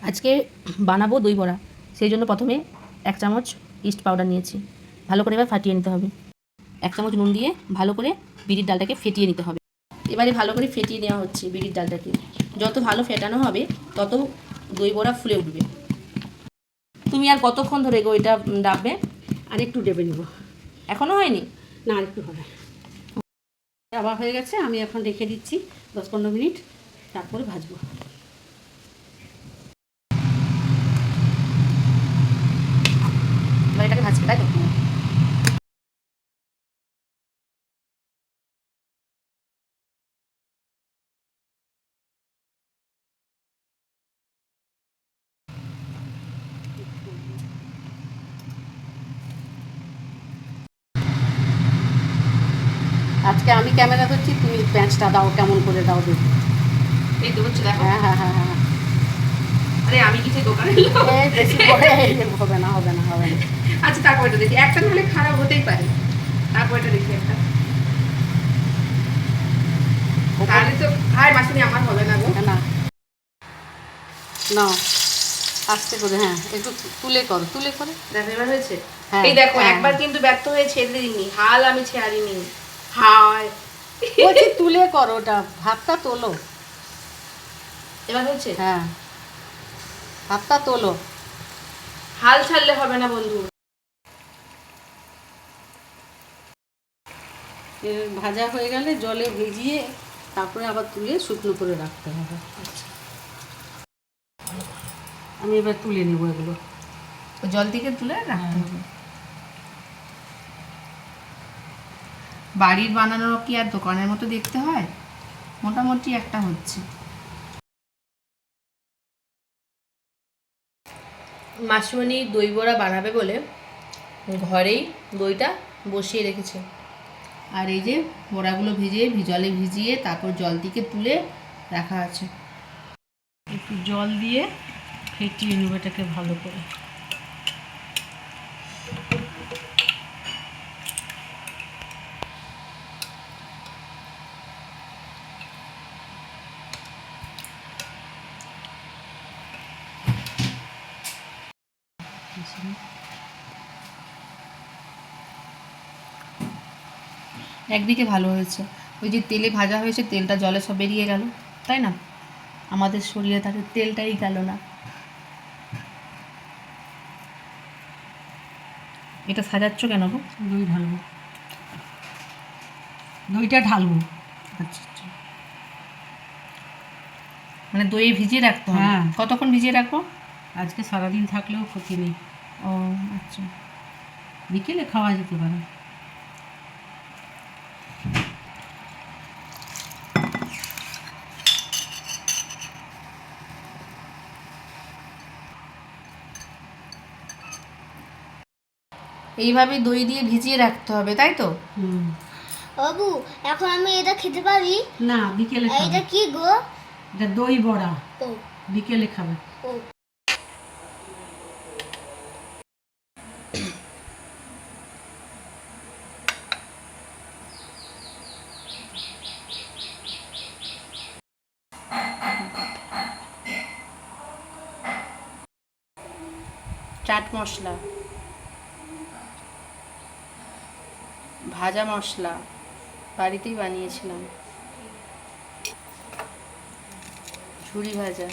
আজকে বানাবো দই বড়া, সেই জন্য প্রথমে 1 চামচ ইস্ট পাউডার নিয়েছি। ভালো করে এবার ফাটিয়ে নিতে হবে। 1 চামচ নুন দিয়ে ভালো করে বিরির ডালটাকে ফেটিয়ে নিতে হবে। এবারে ভালো করে ফেটিয়ে নেওয়া হচ্ছে বিরির ডালটাকে। যত ভালো ফেটানো হবে তত দই বড়া ফুলে উঠবে। তুমি আর কতক্ষণ ধরে গো এটা ডাববে? আর একটু ডেবে নেব। এখনো হয়নি? না, আর একটু হবে। আবার হয়ে গেছে, আমি এখন রেখে দিচ্ছি 10-15 মিনিট, তারপরে ভাজবো। এটাকে ভাজবে, তাই তো? আজকে আমি ক্যামেরা ধরছি, তুমি প্যাঁচটা দাও, কেমন করে দাও দেখি। এই তো হচ্ছে, দেখো। হ্যাঁ হ্যাঁ হ্যাঁ হ্যাঁ। আরে আমি কিছু দোকানে হবে না হবে না হবে না। আচ্ছা, তারপর এটা দেখি। একটা হলে খারাপ হতেই পারে, তারপর এটা দেখি একটা। তাহলে তো হাই মাসুনি আমার হবে না গো। না না, আস্তে করে, হ্যাঁ একটু তুলে করো, তুলে করে দেখো এবার হয়েছে। হ্যাঁ, এই দেখো, হ্যাঁ। একবার কিন্তু ব্যর্থ হয়ে ছেড়ে দিইনি, হাল আমি ছাড়িনি। হায়, বলছি তুলে করো, ওটা ভাতটা তোলো। এবার হয়েছে। হ্যাঁ, ভাতটা তোলো। হাল ছাড়লে হবে না বন্ধু। ভাজা হয়ে গেলে জলে ভিজিয়ে তারপরে আবার তুলে শুকনো করে রাখতে হবে। আচ্ছা, আমি এবার তুলে নেবো এগুলো। জল থেকে তুলে রাখতে হবে। বাড়ির বানানো কি আর দোকানের মতো দেখতে হয়? মোটামুটি একটা হচ্ছে। মাসুমণি দই বড়া বানাবে বলে ঘরেই দইটা বসিয়ে রেখেছে। আর এই যে বড়াগুলো জলে ভিজিয়ে তারপর জল থেকে তুলে রাখা আছে। একটু জল দিয়ে ফেটিয়ে নেবো এটাকে ভালো করে। একদিকে ভালো হয়েছে, ওই যে তেলে ভাজা হয়েছে তেলটা জলে সব বেরিয়ে গেল, তাই না? আমাদের শরীরে তাতে তেলটাই গেল না। এটা সাজাচ্ছ কেন গো? দই ঢালবো, দইটা ঢালবো। আচ্ছা আচ্ছা, মানে দই ভিজিয়ে রাখতে হবে? হ্যাঁ। কতক্ষণ ভিজিয়ে রাখবো? আজকে সারাদিন থাকলেও ক্ষতি নেই। ও আচ্ছা, বিকেলে খাওয়া যেতে পারে। এইভাবে দই দিয়ে ভিজিয়ে রাখতে হবে, তাই তো? বাবু, এখন আমি এটা খেতে পারি? না, বিকেলে খাবে। এটা কি গো? এটা দই বড়া, ও বিকেলে খাবে। ও, চাট মশলা, ভাজা মশলা বাড়িতেই বানিয়েছিলাম, ঝুরি ভাজা।